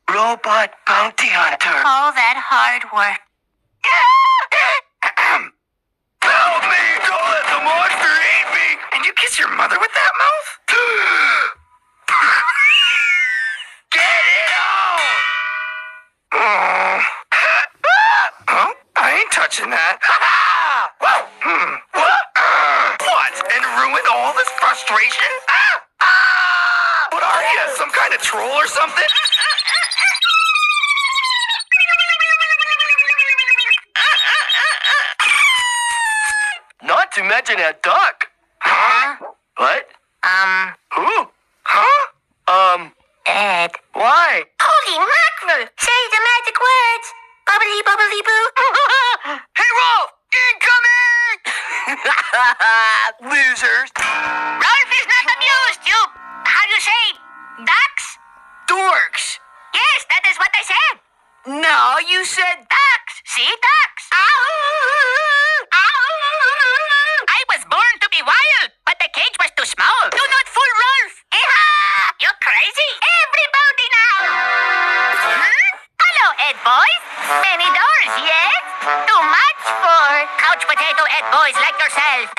Robot bounty hunter. All that hard work. Help me! Don't let the monster eat me! And you kiss your mother with that mouth? Get it on! Huh? I ain't touching that. What? And ruin all this frustration? What are you? Some kind of troll or something? Not to mention a duck. Huh? What? Who? Huh? Ed. Why? Holy mackerel! Say the magic words. Bubbly, bubbly, boo. Hey, Rolf! Incoming! Losers. Rolf is not amused, you... How do you say? Ducks? Dorks. Yes, that is what I said. No, you said... Ducks. See, ducks. I was born to be wild, but the cage was too small. Do not fool Rolf. You're crazy. Everybody now. Hello, Ed boys. Many doors, yes? Too much for couch potato Ed boys like yourself.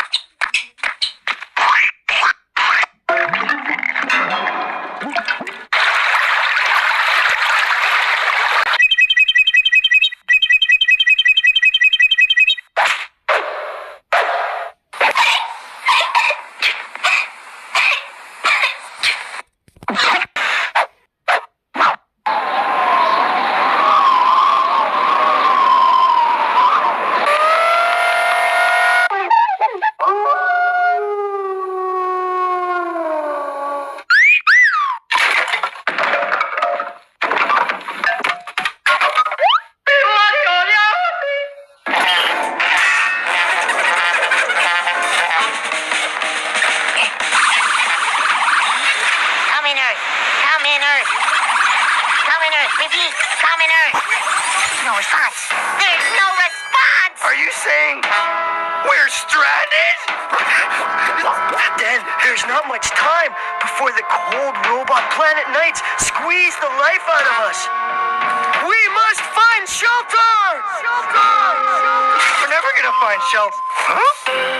Common Earth. No response. There's no response. Are you saying we're stranded? Then there's not much time before the cold robot planet Knights squeeze the life out of us. We must find shelter! Shelter! We're never gonna find shelter. Huh?